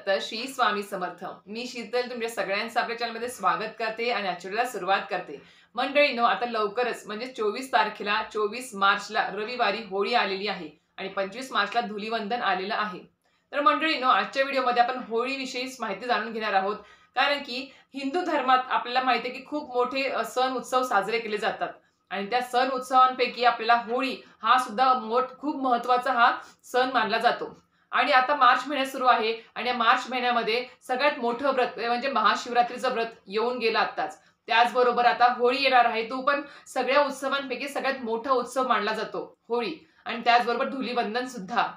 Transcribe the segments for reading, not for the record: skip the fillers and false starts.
दत्त श्री स्वामी समर्थ। मी शीतल तुमच्या सगळ्यांचं आपल्या चॅनलमध्ये स्वागत करते आणि आजच्या सुरुवात करते। मंडळींनो, आता लवकरच म्हणजे 24 तारखेला 24 मार्चला रविवारी होळी आलेली आहे आणि 25 मार्चला धुलीवंदन आलेलं आहे। तर मंडळींनो, आजच्या व्हिडिओमध्ये आपण होळी विषयी माहिती जाणून घेणार आहोत। कारण की हिंदू धर्मात आपल्याला माहिती आहे की खूप मोठे सण उत्सव साजरे केले जातात आणि त्या सण उत्सवांपैकी आपल्याला होळी हा सुद्धा खूप महत्त्वाचा हा सण मानला जातो। आणि आता मार्च महिना सुरू आहे आणि या मार्च महिन्यामध्ये सगळ्यात मोठं व्रत म्हणजे महाशिवरात्रीचं व्रत येऊन गेलं आताच। त्याचबरोबर आता होळी येणार आहे, तो पण सगळ्या उत्सवांपैकी सगळ्यात मोठा उत्सव मानला जातो होळी। आणि त्याचबरोबर धुलीवंदन सुद्धा।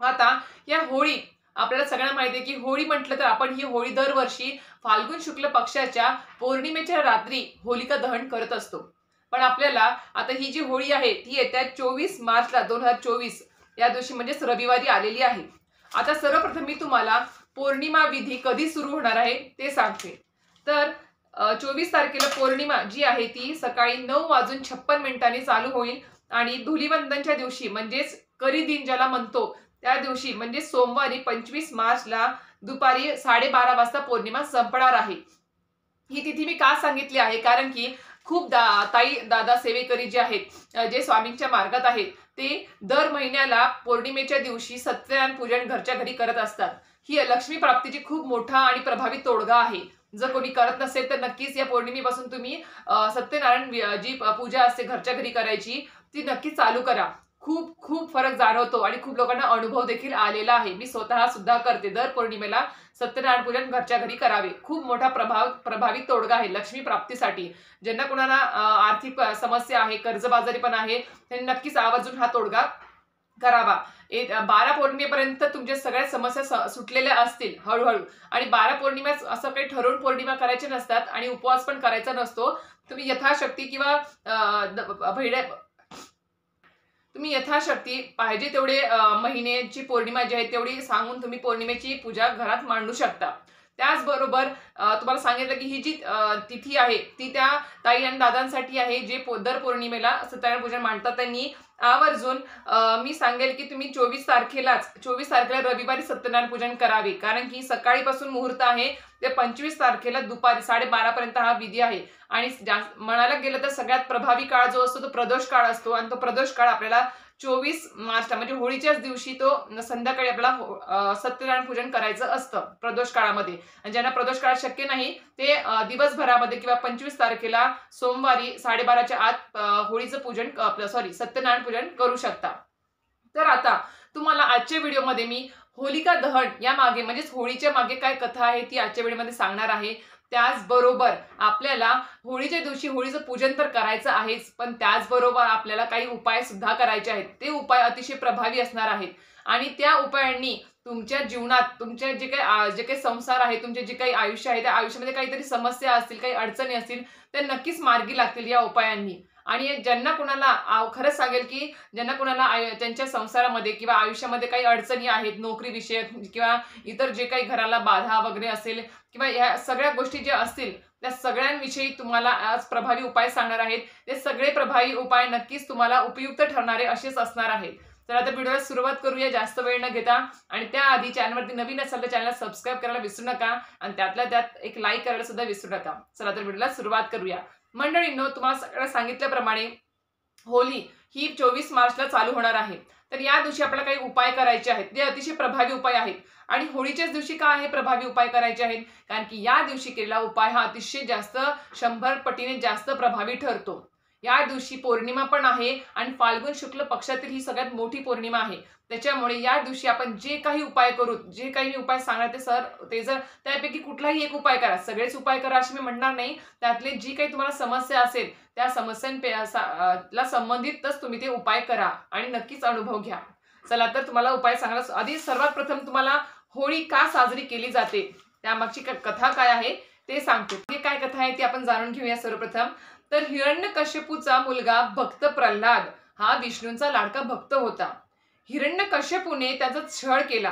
आता या होळी आपल्याला सगळ्यांना माहिती आहे की होळी म्हटलं तर आपण ही होळी दरवर्षी फाल्गुन शुक्ल पक्षाच्या पौर्णिमेच्या रात्री होलिका दहन करत असतो। पण आपल्याला आता ही जी होळी आहे ती येत्या 24 मार्चला 2024 या दिवशी म्हणजेच रविवारी आलेली आहे। आता सर्वप्रथम मी तुम्हाला पौर्णिमा विधी कधी सुरू होणार आहे ते सांगते। तर 24 तारखेला पौर्णिमा जी आहे ती सकाळी 9:56 चालू होईल आणि धुलीवंदनच्या दिवशी म्हणजेच करी दिन ज्याला म्हणतो त्या दिवशी म्हणजे सोमवारी 25 मार्चला दुपारी 12:30 वाजता पौर्णिमा संपणार आहे। ही तिथी मी का सांगितली आहे कारण की खूप ताई दादा सेवेकरी जे आहेत जे स्वामींच्या मार्गात आहेत ते दर महिन्याला पौर्णिमेच्या दिवशी सत्यनारायण पूजन घरच्या घरी करत असतात। ही लक्ष्मी प्राप्तीची खूप मोठा आणि प्रभावी तोडगा आहे। जर कोणी करत नसेल तर नक्कीच या पौर्णिमेपासून तुम्ही सत्यनारायण जी पूजा असते घरच्या घरी करायची ती नक्की चालू करा। खूप खूप फरक जाणवतो आणि खूप लोकांना अनुभव देखील आलेला आहे। मी स्वतः सुद्धा करते, दर पौर्णिमेला सत्यनारायण पूजन घरच्या घरी करावे। खूप मोठा प्रभावी तोडगा आहे लक्ष्मी प्राप्तीसाठी। ज्यांना कोणाला आर्थिक समस्या आहे, कर्जबाजारी पण आहे, त्यांनी नक्कीच आवर्जून हा तोडगा करावा। 12 पौर्णिमेपर्यंत तुमच्या सगळ्या समस्या सुटलेल्या असतील हळूहळू। आणि 12 पौर्णिमेस असं काही ठरवून पौर्णिमा करायची नसतात आणि उपवास पण करायचा नसतो। तुम्ही यथाशक्ती किंवा तुम्ही यथाशक्ती पाहिजे तेवढे महिन्याची पौर्णिमा जी आहे तेवढी सांगून तुम्ही पौर्णिमेची पूजा घरात मांडू शकता। त्याचबरोबर तुम्हाला सांगितलं की ही जी तिथी आहे ती त्या ताई आणि दादांसाठी आहे जे दर पौर्णिमेला सत्यनारायण पूजन मांडतात। त्यांनी आवर्जून मी सांगेल की तुम्ही 24 तारखेला रविवारी सत्यनारायण पूजन करावे। कारण की सकाळीपासून मुहूर्त आहे ते 25 तारखेला दुपारी 12:30 पर्यंत हा विधी आहे। आणि म्हणायला गेलं तर सगळ्यात प्रभावी काळ जो असतो तो प्रदोष काळ असतो आणि तो प्रदोष काळ आपल्याला 24 मार्चला म्हणजे होळीच्याच दिवशी तो संध्याकाळी आपल्याला सत्यनारायण पूजन करायचं असतं प्रदोष काळामध्ये। आणि ज्यांना प्रदोष काळ शक्य नाही ते दिवसभरामध्ये किंवा 25 तारखेला सोमवारी 12:30च्या आत होळीचं पूजन सत्यनारायण पूजन करू शकता। तर आता तुम्हाला आजच्या व्हिडिओमध्ये मी होलिका दहन या मागे म्हणजेच होळीच्या मागे काय कथा आहे ती आजच्या व्हिडिओमध्ये सांगणार आहे। त्याचबरोबर आपल्याला होळीच्या दिवशी होळीचं पूजन तर करायचं आहेच, पण त्याचबरोबर आपल्याला काही उपाय सुद्धा करायचे आहेत। ते उपाय अतिशय प्रभावी असणार आहेत आणि त्या उपायांनी तुमच्या जीवनात तुमचे जे काही संसार आहे, तुमचे जे काही आयुष्य आहे त्या आयुष्यामध्ये काहीतरी समस्या असतील, काही अडचणी असतील त्या नक्कीच मार्गी लागतील या उपायांनी। आणि ज्यांना कुणाला खरंच सांगेल की ज्यांना कुणाला त्यांच्या संसारामध्ये किंवा आयुष्यामध्ये काही अडचणी आहेत, नोकरी विषयक किंवा इतर जे काही घराला बाधा वगैरे असेल किंवा या सगळ्या गोष्टी ज्या असतील त्या सगळ्यांविषयी तुम्हाला आज प्रभावी उपाय सांगणार आहेत। ते सगळे प्रभावी उपाय नक्कीच तुम्हाला उपयुक्त ठरणारे असेच असणार आहेत। तर आता व्हिडिओला सुरुवात करूया जास्त वेळ न घेता। आणि त्याआधी चॅनलवरती नवीन असाल तर चॅनलला सबस्क्राईब करायला विसरू नका आणि त्यातल्या त्यात एक लाईक करायला सुद्धा विसरू नका। चला तर व्हिडिओला सुरुवात करूया। मंडळींनो, तुम्हाला सगळं सांगितल्याप्रमाणे होळी ही 24 मार्चला चालू होणार आहे। तर या दिवशी आपल्याला काही उपाय करायचे आहेत, ते अतिशय प्रभावी उपाय आहेत। आणि होळीच्याच दिवशी का हे प्रभावी उपाय करायचे आहेत कारण की या दिवशी केलेला उपाय हा अतिशय जास्त 100 पटीने जास्त प्रभावी ठरतो। या दिवशी पौर्णिमा पण आहे आणि फाल्गुन शुक्ल पक्षातील ही सगळ्यात मोठी पौर्णिमा आहे। त्याच्यामुळे या दिवशी आपण जे काही उपाय करू, जे काही मी उपाय सांगणार ते जर त्यापैकी कुठलाही एक उपाय करा, सगळेच उपाय करा असे मी म्हणणार नाही। त्यातले जी काही तुम्हाला समस्या असेल त्या समस्यांना संबंधितच तुम्ही ते उपाय करा आणि नक्कीच अनुभव घ्या। चला तर तुम्हाला उपाय सांगण्यास आधी सर्वात प्रथम तुम्हाला होळी का साजरी केली जाते त्यामागची कथा काय आहे ते सांगतो। ही काय कथा आहे ती आपण जाणून घेऊया सर्वप्रथम। तर हिरण्यकश्यपूचा मुलगा भक्त प्रल्हाद हा विष्णूंचा लाडका भक्त होता। हिरण्यकश्यपूने त्याचा छळ केला।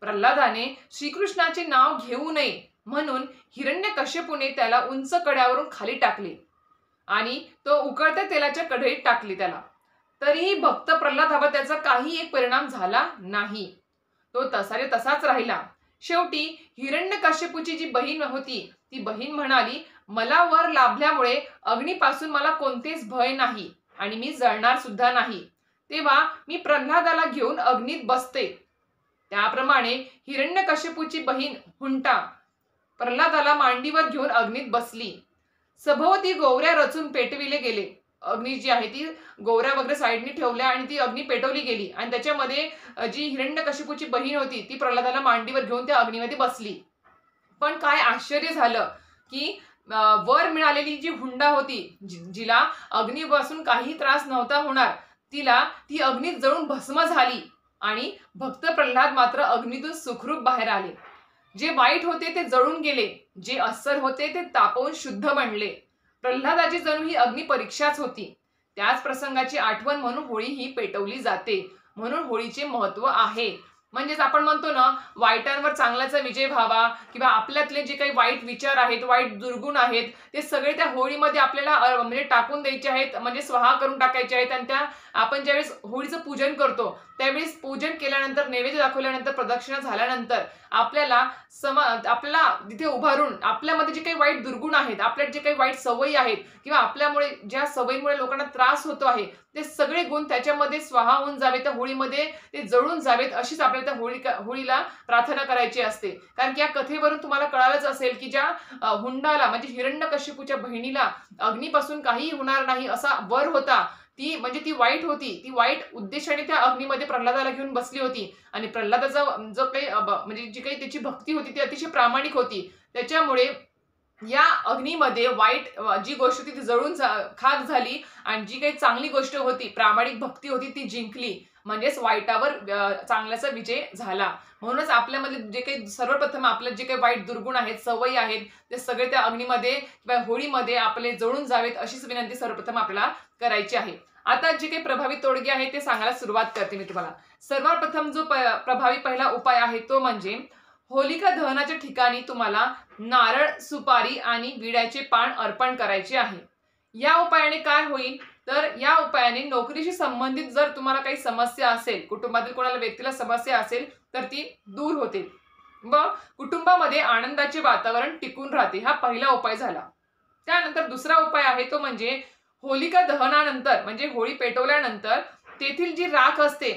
प्रल्हादाने श्रीकृष्णाचे नाव घेऊ नये म्हणून हिरण्यकश्यपूने त्याला उंच कड्यावरून खाली टाकले आणि तो उकळत्या तेलाच्या कढईत टाकले त्याला। तरीही भक्त प्रल्हादावर त्याचा काही एक परिणाम झाला नाही, तो तसाच राहिला। शेवटी हिरण्यकश्यपूची जी बहीण होती ती बहीण म्हणाली, मला वर लाभल्यामुळे अग्नीपासून मला कोणतेच भय नाही आणि मी जळणार सुद्धा नाही, तेव्हा मी प्रल्हादाला घेऊन अग्नीत बसते. त्याप्रमाणे हिरण्यकश्यपूची बहीण हुंटा प्रल्हादाला मांडीवर घेऊन अग्नीत बसली. सभोवती गोवऱ्या रचून पेटविले गेले. अग्नी जी आहे ती गोवऱ्या वगैरे साईडनी ठेवल्या आणि ती अग्नी पेटवली गेली आणि त्याच्यामध्ये जी हिरण्यकश्यपूची बहीण होती ती प्रल्हादाला मांडीवर घेऊन त्या अग्नीमध्ये बसली. पण काय आश्चर्य झालं की वर मिळालेली जी हुंडा होती, जिला अग्नीपासून काही त्रास नव्हता होणार, ती अग्नीत जळून भस्म झाली आणि भक्त प्रल्हाद मात्र अग्नीतून सुखरूप बाहेर आले. जे वाईट होते ते जळून गेले, जे अस्सल होते ते तापवून शुद्ध बनले. प्रल्हादाची जणू ही अग्नी परीक्षाच होती. त्याच प्रसंगाची आठवण म्हणून होळी ही पेटवली जाते. म्हणून होळीचे महत्व आहे. म्हणजेच आपण म्हणतो ना, वाईटांवर चांगल्याचा विजय व्हावा किंवा आपल्यातले जे काही वाईट विचार आहेत, वाईट दुर्गुण आहेत, ते सगळे त्या होळीमध्ये आपल्याला म्हणजे टाकून द्यायचे आहेत, म्हणजे स्वाहा करून टाकायचे आहेत. आणि आपण ज्यावेळेस होळीचं पूजन करतो त्यावेळेस पूजन केल्यानंतर, नैवेद्य दाखवल्यानंतर, प्रदक्षिणा झाल्यानंतर आपल्याला तिथे उभारून आपल्यामध्ये जे काही वाईट दुर्गुण आहेत, आपल्यात जे काही वाईट सवयी आहेत किंवा आपल्यामुळे ज्या सवयीमुळे लोकांना त्रास होतो आहे, ते सगळे गुण त्याच्यामध्ये स्वाहा होऊन जावे, त्या होळीमध्ये ते जळून जावेत, अशीच आपल्याला त्या होळीला प्रार्थना करायची असते. कारण की या कथेवरून तुम्हाला कळालंच असेल की ज्या हुंडाला म्हणजे हिरण्यकश्यपूच्या बहिणीला अग्नीपासून काही होणार नाही असा वर होता, ती वाईट होती, ती वाईट उद्देशाने त्या अग्नीमध्ये प्रल्हादाला घेऊन बसली होती. आणि प्रल्हादाचा जो काही म्हणजे जी काही त्याची भक्ती होती ती अतिशय प्रामाणिक होती. त्याच्यामुळे या अग्नीमध्ये वाईट जी गोष्ट होती ती जळून खाक झाली आणि जी काही चांगली गोष्ट होती, प्रामाणिक भक्ती होती, ती जिंकली. म्हणजेच वाईटावर चांगल्याचा विजय झाला. म्हणूनच आपल्यामध्ये जे काही सर्वप्रथम आपले जे काही वाईट दुर्गुण आहेत, सवयी आहेत, ते सगळे त्या अग्नीमध्ये किंवा होळीमध्ये आपले जळून जावेत अशीच विनंती सर्वप्रथम आपल्याला करायची आहे. आता जे काही प्रभावी तोडगे आहेत ते सांगायला सुरुवात करते मी तुम्हाला. सर्वप्रथम जो प्रभावी पहिला उपाय आहे तो म्हणजे होलिका दहनाच्या ठिकाणी तुम्हाला नारळ, सुपारी आणि विड्याचे पान अर्पण करायचे आहे. या उपायाने काय होईल तर या उपायाने नोकरीशी संबंधित जर तुम्हाला काही समस्या असेल, कुटुंबातील कोणाला व्यक्तीला समस्या असेल तर ती दूर होते व कुटुंबामध्ये आनंदाचे वातावरण टिकून राहते. हा पहिला उपाय झाला. त्यानंतर दुसरा उपाय आहे तो म्हणजे होलिका दहनानंतर म्हणजे होळी पेटवल्यानंतर तेथील जी राख असते,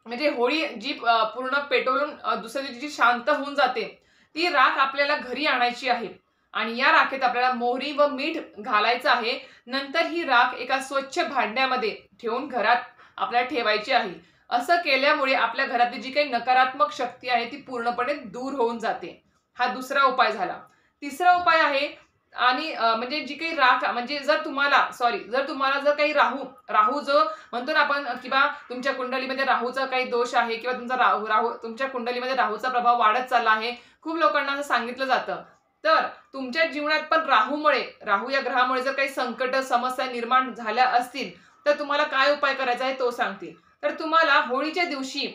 म्हणजे होळी जी पूर्ण पेटवून दुसऱ्या दिवशी शांत होऊन जाते, ती राख आपल्याला घरी आणायची आहे आणि या राखेत आपल्याला मोहरी व मीठ घालायचं आहे. नंतर ही राख एका स्वच्छ भांड्यामध्ये ठेवून घरात आपल्याला ठेवायची आहे. असं केल्यामुळे आपल्या घरातली जी काही नकारात्मक शक्ती आहे ती पूर्णपणे दूर होऊन जाते. हा दुसरा उपाय झाला. तिसरा उपाय आहे आणि म्हणजे जी काही राख म्हणजे जर तुम्हाला जर काही राहू जो म्हणतो ना आपण किंवा तुमच्या कुंडलीमध्ये राहूचा काही दोष आहे किंवा तुमच्या कुंडलीमध्ये राहूचा प्रभाव वाढत चालला आहे, खूप लोकांना असं सांगितलं जातं. तर तुमच्या जीवनात पण राहू या ग्रहामुळे जर काही संकट, समस्या निर्माण झाल्या असतील तर तुम्हाला काय उपाय करायचा आहे तो सांगते. तर तुम्हाला होळीच्या दिवशी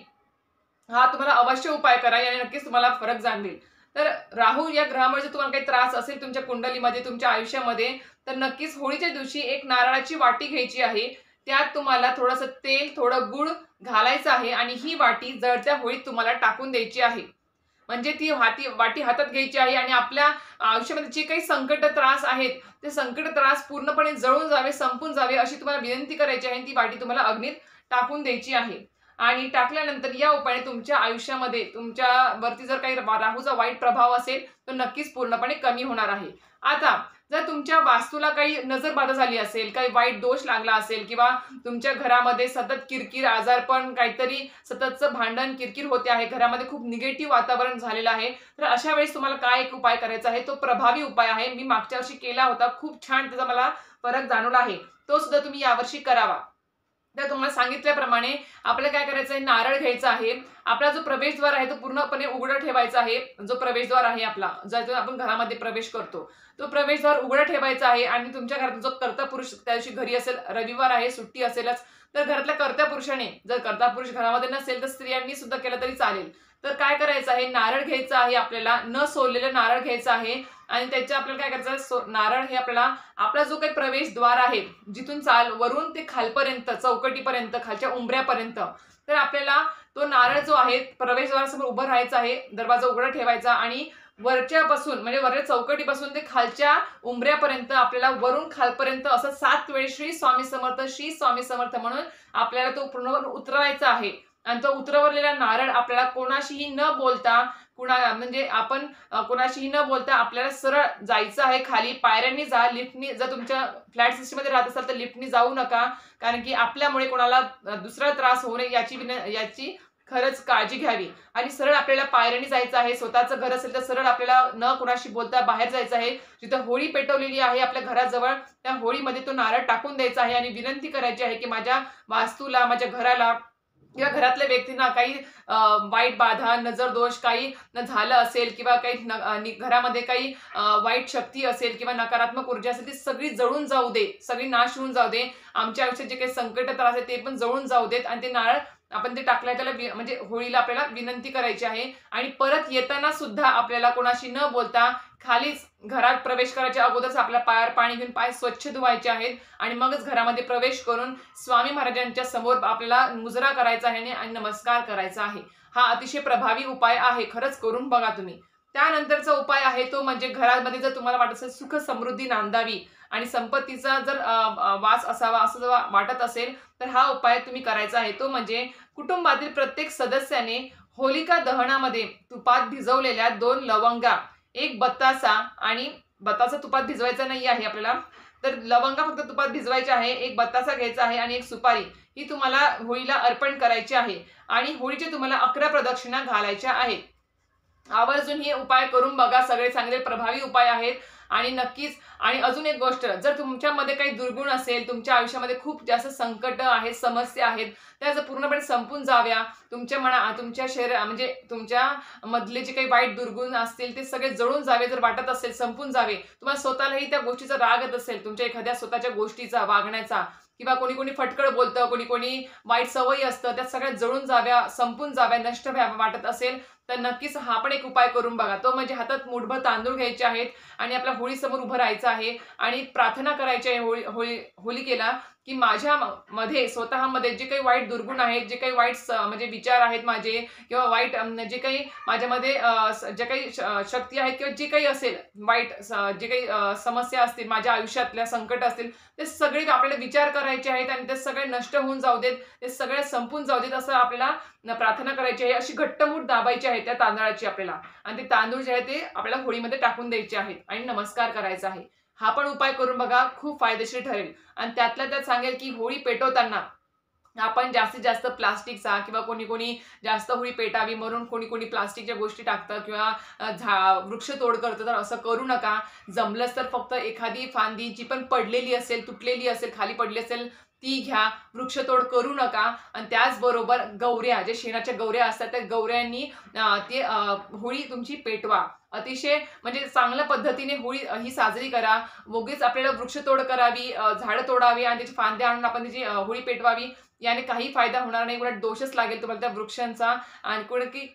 हा तुम्हाला अवश्य उपाय करा, याने नक्कीच तुम्हाला फरक जाणवेल. तर राहू या ग्रहामुळे जर तुम्हाला काही त्रास असेल तुमच्या कुंडलीमध्ये, तुमच्या आयुष्यामध्ये, तर नक्कीच होळीच्या दिवशी एक नारळाची वाटी घ्यायची आहे. त्यात तुम्हाला थोडंसं तेल, थोडं गुळ घालायचं आहे आणि ही वाटी जळत्या होळीत तुम्हाला टाकून द्यायची आहे. म्हणजे ती वाटी हातात घ्यायची आहे आणि आपल्या आयुष्यामध्ये जे काही संकट, त्रास आहेत ते संकट, त्रास पूर्णपणे जळून जावे, संपून जावे अशी तुम्हाला विनंती करायची आहे. ती वाटी तुम्हाला अग्नीत टाकून द्यायची आहे. आणि टाकल्यानंतर या उपायाने तुमच्या आयुष्यामध्ये तुमच्यावरती जर काही राहूचा वाईट प्रभाव असेल तर नक्कीच पूर्णपणे कमी होणार आहे. आता जर तुमच्या वास्तूला काही नजरबाधा झाली असेल, काही वाईट दोष लागला असेल किंवा तुमच्या घरामध्ये सतत किरकिर, आजारपण, काहीतरी सततचं भांडण, किरकिर होते आहे, घरामध्ये खूप निगेटिव्ह वातावरण झालेलं आहे, तर अशा वेळेस तुम्हाला काय एक उपाय करायचा आहे, तो प्रभावी उपाय आहे. मी मागच्या वर्षी केला होता, खूप छान त्याचा मला फरक जाणवला आहे. तो सुद्धा तुम्ही यावर्षी करावा. तर तुम्हाला सांगितल्याप्रमाणे आपल्याला काय करायचं आहे, नारळ घ्यायचा आहे. आपला जो प्रवेशद्वार आहे तो पूर्णपणे उघडा ठेवायचा आहे. जो प्रवेशद्वार आहे आपला, ज्यातून आपण घरामध्ये प्रवेश करतो, तो प्रवेशद्वार उघडा ठेवायचा आहे. आणि तुमच्या घरात जो कर्ता पुरुष त्या दिवशी घरी असेल, रविवार आहे, सुट्टी असेलच, तर घरातल्या कर्त्या पुरुषाने, जर कर्ता पुरुष घरामध्ये नसेल तर स्त्रियांनी सुद्धा केलं तरी चालेल. तर काय करायचं आहे, नारळ घ्यायचा आहे, आपल्याला न सोललेलं नारळ घ्यायचं आहे. आणि त्याच्या आपल्याला काय करायचं आहे, नारळ हे आपला जो काही प्रवेशद्वार आहे, जिथून वरून ते खालपर्यंत, चौकटीपर्यंत, खालच्या उंबऱ्यापर्यंत, तर आपल्याला तो नारळ जो आहे प्रवेशद्वारासमोर उभं राहायचं आहे, दरवाजा उघडा ठेवायचा आणि वरच्यापासून म्हणजे वरच्या चौकटीपासून ते खालच्या उंबऱ्यापर्यंत आपल्याला वरून खालपर्यंत असं 7 वेळेस श्री स्वामी समर्थ, श्री स्वामी समर्थ म्हणून आपल्याला तो पूर्ण उतरवायचा आहे. आणि तो उतरवलेला नारळ आपल्याला कोणाशीही न बोलता म्हणजे आपण कोणाशीही न बोलता आपल्याला सरळ जायचं आहे खाली. पायऱ्यांनी जा, लिफ्टनी. जर तुमच्या फ्लॅट सिस्टममध्ये राहत असाल तर लिफ्टनी जाऊ नका, कारण की आपल्यामुळे कोणाला दुसरा त्रास होऊ नये याची खरंच काळजी घ्यावी. आणि सरळ आपल्याला पायऱ्यांनी जायचं आहे. स्वतःचं घर असेल तर सरळ आपल्याला न कोणाशी बोलता बाहेर जायचं आहे. जिथं होळी पेटवलेली आहे आपल्या घराजवळ, त्या होळीमध्ये तो नारळ टाकून द्यायचा आहे आणि विनंती करायची आहे की माझ्या वास्तूला, माझ्या घराला किंवा घरातल्या व्यक्तींना काही वाईट बाधा, नजर दोष काही झालं असेल किंवा काही घरामध्ये काही वाईट शक्ती असेल किंवा नकारात्मक ऊर्जा असेल ती सगळी जळून जाऊ दे, सगळी नाश होऊन जाऊ दे. आमच्या आयुष्यात जे काही संकट त्रास आहे ते पण जळून जाऊ देत. आणि ते नारळ आपण ते टाकलंय त्याला म्हणजे होळीला आपल्याला विनंती करायची आहे. आणि परत येताना सुद्धा आपल्याला कोणाशी न बोलता खालीच घरात प्रवेश करायच्या अगोदरच आपल्या पायावर पाणी घेऊन पाय स्वच्छ धुवायचे आहेत आणि मगच घरामध्ये प्रवेश करून स्वामी महाराजांच्या समोर आपल्याला मुजरा करायचा आहे आणि नमस्कार करायचा आहे. हा अतिशय प्रभावी उपाय आहे, खरंच करून बघा तुम्ही. त्यानंतरचा उपाय आहे तो म्हणजे घरामध्ये जर तुम्हाला वाटत असेल सुख समृद्धी नांदावी आणि संपत्तीचा जर वास असावा असं जर वाटत असेल तर हा उपाय तुम्ही करायचा आहे. तो म्हणजे कुटुंबातील प्रत्येक सदस्याने होलिका दहनामध्ये तुपात भिजवलेल्या 2 लवंगा, 1 बत्तासा, आणि बत्तासा तुपात भिजवायचा नाही आहे आपल्याला, तर लवंगा फक्त तुपात भिजवायच्या आहे, 1 बत्तासा घ्यायचा आहे आणि 1 सुपारी ही तुम्हाला होळीला अर्पण करायची आहे. आणि होळीचे तुम्हाला 11 प्रदक्षिणा घालायच्या आहेत. आवर्जून हे उपाय करून बघा, सगळे चांगले प्रभावी उपाय आहेत. आणि नक्कीच. आणि अजून एक गोष्ट, जर तुमच्यामध्ये काही दुर्गुण असेल, तुमच्या आयुष्यामध्ये खूप जास्त संकट आहेत, समस्या आहेत, त्या जर पूर्णपणे संपून जाव्या, तुमच्या शरीर म्हणजे तुमच्या मधले जे काही वाईट दुर्गुण असतील ते सगळे जळून जावे, जर वाटत असेल संपून जावे, तुम्हाला स्वतःलाही त्या गोष्टीचा राग येत असेल, तुमच्या एखाद्या स्वतःच्या गोष्टीचा, वागण्याचा, किंवा कोणी कोणी फटकळ बोलतं, कोणी कोणी वाईट सवयी असतं, त्या सगळ्या जळून जाव्या, संपून जाव्या, नष्ट व्हाव्या वाटत असेल तर नक्कीच हा पण एक उपाय करून बघा. तो म्हणजे हातात मूठभर तांदूळ घ्यायचे आहेत आणि आपल्या होळीसमोर उभं राहायचं आहे आणि प्रार्थना करायची आहे होलिकेला की माझ्या मध्ये स्वतःमध्ये जे काही वाईट दुर्गुण आहेत, जे काही वाईट म्हणजे विचार आहेत माझे, किंवा वाईट जे काही माझ्यामध्ये जे काही शक्ती आहेत, किंवा जे काही असेल वाईट जे काही समस्या असतील माझ्या आयुष्यातल्या, संकट असतील, ते सगळे आपल्याला विचार करायचे आहेत आणि ते सगळे नष्ट होऊन जाऊ देत, ते सगळे संपून जाऊ देत, असं आपल्याला प्रार्थना करायची आहे. अशी घट्टमूठ दाबायची आहे त्या तांदळाची आपल्याला, आणि ते तांदूळ जे आहे ते आपल्याला होळीमध्ये टाकून द्यायचे आहेत आणि नमस्कार करायचा आहे. हा पण उपाय करून बघा, खूप फायदेशीर ठरेल. आणि त्यातल्या त्यात सांगेल की होळी पेटवताना आपण जास्तीत जास्त प्लास्टिकचा, किंवा कोणी कोणी जास्त होळी पेटावी म्हणून कोणी कोणी प्लास्टिकच्या गोष्टी टाकतं किंवा वृक्षतोड करतं, तर असं करू नका. जमलंच तर फक्त एखादी फांदी जी पण पडलेली असेल, तुटलेली असेल, खाली पडली असेल ती घ्या, वृक्षतोड करू नका. आणि त्याचबरोबर गौऱ्या, जे शेणाच्या गौऱ्या असतात त्या गौऱ्यांनी ते होळी तुमची पेटवा. अतिशय म्हणजे चांगल्या पद्धतीने होळी ही साजरी करा. उगीच आपल्याला वृक्षतोड करावी, झाडं तोडावी आणि त्याची फांद्या आणून आपण त्याची होळी पेटवावी, याने काही फायदा होणार नाही, उलट दोषच लागेल तुम्हाला त्या वृक्षांचा. आणि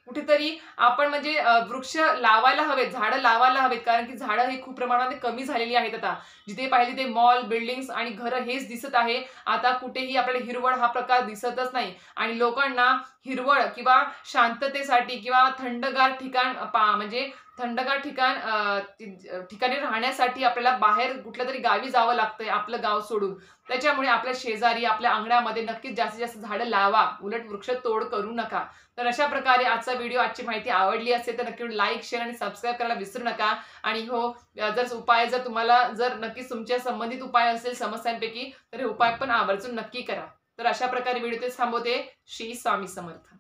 कुठेतरी आपण म्हणजे वृक्ष लावायला हवेत, झाडं लावायला हवेत, कारण की झाडं ही खूप प्रमाणात कमी झालेली आहेत. आता जिथे पाहिजे तिथे मॉल, बिल्डिंग्स आणि घरं हेच दिसत आहे. आता कुठेही आपल्याला हिरवळ हा प्रकार दिसतच नाही. आणि लोकांना हिरवळ किंवा शांततेसाठी किंवा थंडगार ठिकाण म्हणजे थंडगार ठिकाणी राहण्यासाठी आपल्याला बाहेर कुठल्या तरी गावी जावं लागतंय, आपलं गाव सोडून. त्याच्यामुळे आपल्या शेजारी, आपल्या अंगणामध्ये नक्कीच जास्तीत जास्त झाडं लावा, उलट वृक्ष तोड करू नका. तर अशा प्रकारे आजचा व्हिडिओ, आजची माहिती आवडली असेल तर नक्की लाईक, शेअर आणि सबस्क्राईब करायला विसरू नका. आणि हो, जर तुम्हाला नक्कीच तुमच्या संबंधित उपाय असेल समस्यांपैकी, तर हे उपाय पण आवर्जून नक्की करा. तर अशा प्रकारे व्हिडिओ थांबवते. श्री स्वामी समर्थ.